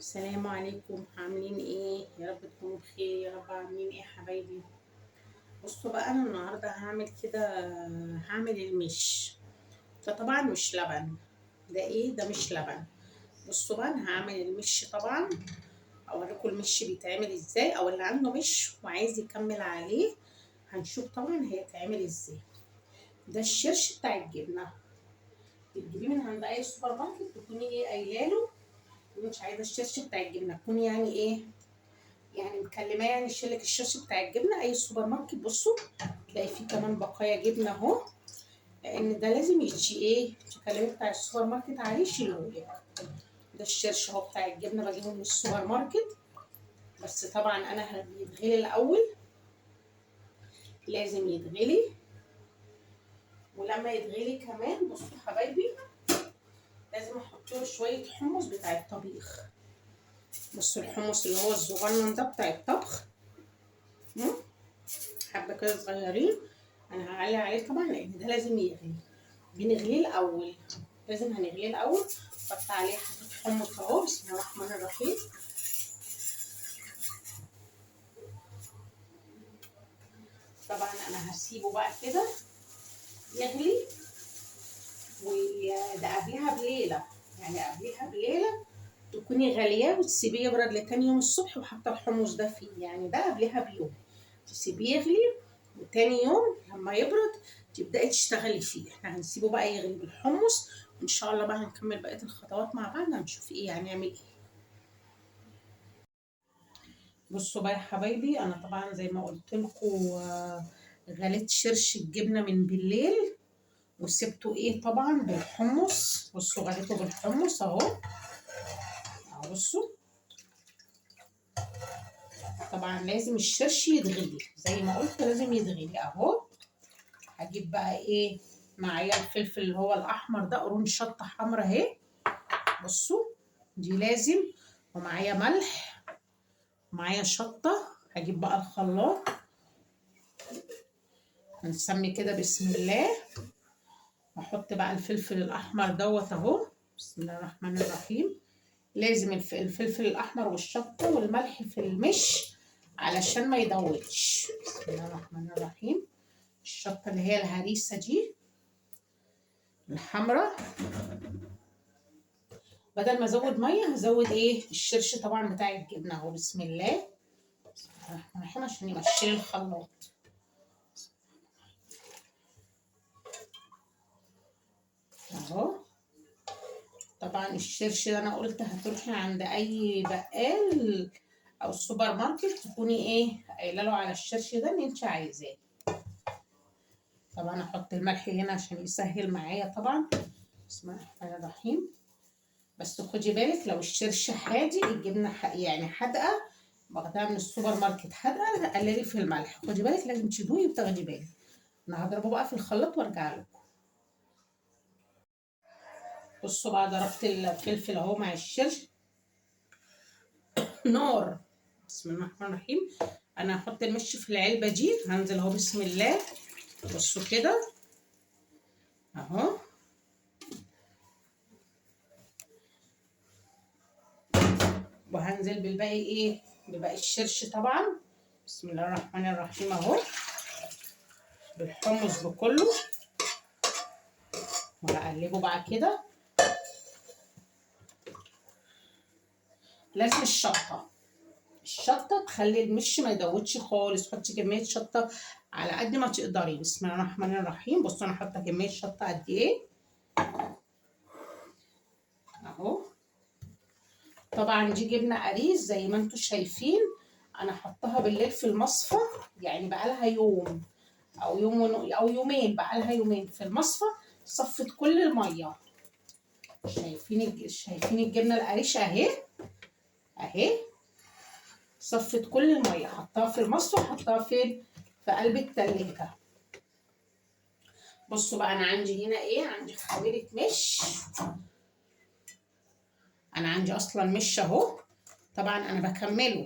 السلام عليكم، عاملين ايه؟ يا رب تكونوا بخير. يا رب عاملين ايه يا حبايبي؟ بصوا بقى، انا النهارده هعمل كده. هعمل المش ده. طبعا مش لبن. ده ايه ده؟ مش لبن. بصوا بقى، انا هعمل المش طبعا. اوريكم المش بيتعمل ازاي، او اللي عنده مش وعايز يكمل عليه هنشوف طبعا هيتعمل ازاي. ده الشرش بتاع الجبنه. بتجيبيه من عند اي سوبر ماركت، تكوني ايه قايله له مش عايزه الشرش بتاع الجبنه، تكوني يعني ايه، يعني مكلماه يعني يشيلك الشاشه بتاع الجبنه. اي سوبر ماركت بصوا تلاقي فيه كمان بقايا جبنه اهو، لان ده لازم يتشي ايه، تكلمي بتاع السوبر ماركت عليه يشيلهولك. ده الشرش اهو بتاع الجبنه، بجيبه من السوبر ماركت. بس طبعا انا هيتغلي الاول، لازم يتغلي. ولما يتغلي كمان بصوا حبايبي، لازم احط له شويه حمص بتاع الطبيخ. بصوا الحمص اللي هو الصغنن ده بتاع الطبخ، حبه كده صغيرين. انا هعلي عليه طبعا لان ده لازم يغلي. بنغليه الاول، لازم هنغليه الاول. حط عليه حبه حمص اهو، بسم الله الرحمن الرحيم. طبعا انا هسيبه بقى كده يغلي. وده قبلها بليله، يعني قبلها بليله تكوني غالياه وتسيبيه يبرد لتاني يوم الصبح وحاطه الحمص ده فيه. يعني ده قبلها بيوم تسيبيه يغلي، وتاني يوم لما يبرد تبداي تشتغلي فيه. احنا هنسيبه بقى يغلي بالحمص، وان شاء الله بقى هنكمل بقيه الخطوات مع بعض، هنشوف ايه هنعمل ايه. بصوا بقى يا حبايبي، انا طبعا زي ما قلت لكم غليت شرش الجبنه من بالليل وسبته ايه طبعا بالحمص. بصوا غليته بالحمص اهو. بصوا طبعا لازم الشرش يتغلي زي ما قلت، لازم يتغلي اهو. هجيب بقى ايه معايا الفلفل اللي هو الاحمر ده، قرون شطه حمرا اهي. بصوا دي لازم. ومعايا ملح، معايا شطه. هجيب بقى الخلاط، هنسمي كده بسم الله. هحط بقى الفلفل الاحمر دوت اهو، بسم الله الرحمن الرحيم. لازم الفلفل الاحمر والشطه والملح في المش علشان ما يدوبش. بسم الله الرحمن الرحيم. الشطه اللي هي الهريسه دي الحمراء. بدل ما ازود ميه هزود ايه الشرش طبعا بتاع الجبنه اهو. بسم الله، بسم الله الرحمن الرحيم، عشان يمشي لي الخلاط اهو. طبعا الشرش ده انا قلت هتروحي عند اي بقال او سوبر ماركت تكوني ايه قايله له على الشرش ده اللي انت عايزاه. طبعا احط الملح هنا عشان يسهل معايا طبعا. بسم الله الرحمن الرحيم. بس خدي بالك لو الشرش حادي، الجبنه يعني حادقه، باخدها من السوبر ماركت حادقه، قللي في الملح. خدي بالك لازم تشدوه وتاخدي بالك. انا هضربه بقى في الخلاط وارجع لكم. بصوا بقى ضربت الفلفل اهو مع الشرش نار. بسم الله الرحمن الرحيم. انا هحط المش في العلبه دي، هنزل اهو بسم الله. بصوا كده اهو. وهنزل بالباقي ايه، بباقي الشرش طبعا. بسم الله الرحمن الرحيم اهو، بالحمص بكله. وهقلبه بقى كده. لازم الشطه تخلي المش ما يدوبش خالص. حطي كميه شطه على قد ما تقدري. بسم الله الرحمن الرحيم. بصوا انا حاطه كميه شطه قد ايه اهو. طبعا دي جبنه قريش زي ما انتم شايفين. انا حطها بالليل في المصفى، يعني بقالها يوم او او يومين، بقالها يومين في المصفى. صفت كل الميه. شايفين الجبنه القريش اهي اهي. صفت كل الميه، حطها في المصفى، حطها فين في قلب التلاجة. بصوا بقى انا عندي هنا ايه، عندي خميره مش. انا عندي اصلا مش اهو، طبعا انا بكمله.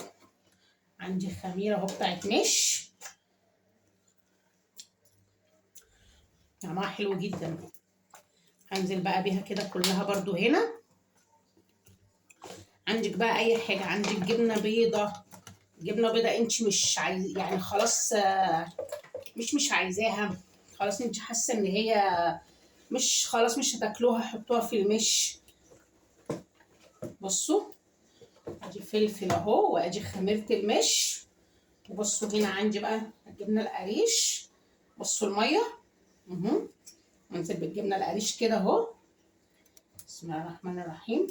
عندي خميره اهو بتاعت مش، طعمها حلو جدا. هنزل بقى بيها كده كلها برضو هنا. عندك بقى اي حاجه، عندك جبنه بيضه، جبنه بيضه انت مش عايز يعني خلاص، مش عايزاها خلاص، انت حاسه ان هي مش خلاص مش هتاكلوها، حطوها في المش. بصوا ادي فلفل اهو، وادي خميره المش. وبصوا هنا عندي بقى الجبنه القريش. بصوا الميه انزل بالجبنه القريش كده اهو. بسم الله الرحمن الرحيم.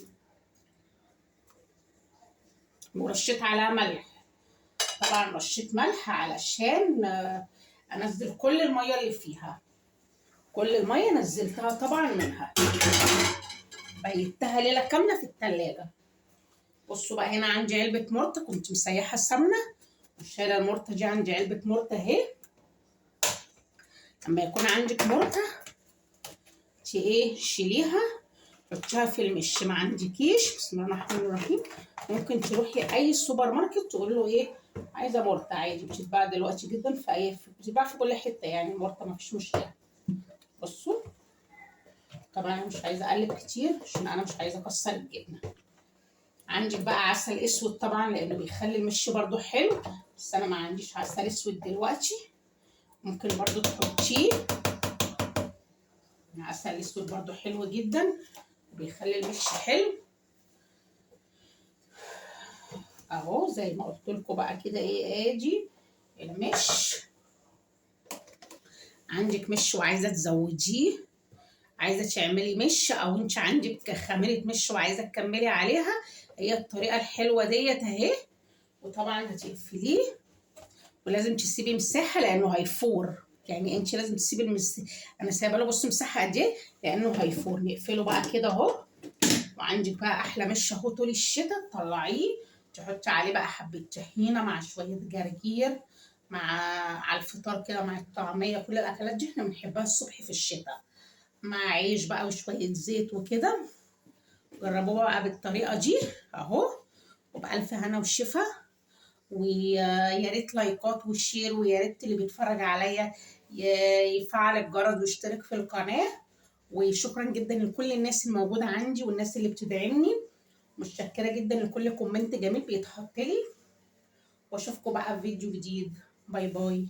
ورشيت عليها ملح، طبعا رشيت ملح علشان انزل كل الميه اللي فيها، كل الميه نزلتها طبعا منها، بيتها ليله كامله في التلاجة. بصوا بقى هنا عندي علبه مرته، كنت مسيحه السمنه وشايله المرته دي. عندي علبه مرته اهي. اما يكون عندك مرته شيليها حطيها في المش. ما عندكيش، بسم الله الرحمن الرحيم، ممكن تروحي اي سوبر ماركت تقول له عايزه مرته، عادي بتتباع دلوقتي جدا بتتباع في كل حته يعني مرته، ما فيش مشكله. بصوا طبعا انا مش عايزه اقلب كتير عشان انا مش عايزه اكسر الجبنه. عندك بقى عسل اسود طبعا لانه بيخلي المش برده حلو، بس انا ما عنديش عسل اسود دلوقتي، ممكن برده تحطيه. العسل الاسود برده حلو جدا وبيخلي المش حلو اهو. زي ما قلت لكم بقى كده ادي المش. عندك مش وعايزه تزوديه، عايزه تعملي مش، او انت عندك خميره مش وعايزه تكملي عليها، هي الطريقه الحلوه ديت اهي. وطبعا هتقفليه ولازم تسيبي مساحه لانه هيفور، يعني انت لازم تسيبي انا سايبه له بص مساحه قد ايه لانه هيفور. نقفله بقى كده اهو. وعندك بقى احلى مش اهو طول الشتاء، تطلعيه تحطي عليه بقى حبه طحينه مع شويه جرجير مع على الفطار كده مع الطعميه. كل الاكلات دي احنا بنحبها الصبح في الشتاء مع عيش بقى وشويه زيت وكده. جربوها بقى بالطريقه دي اهو، وبألف هنا وشفا. ويا ريت لايكات وشير، ويا ريت اللي بيتفرج عليا يفعل الجرس ويشترك في القناه. وشكرا جدا لكل الناس الموجوده عندي والناس اللي بتدعمني، متشكره جدا لكل كومنت جميل بيتحط لي. واشوفكم بقى في فيديو جديد. باي باي.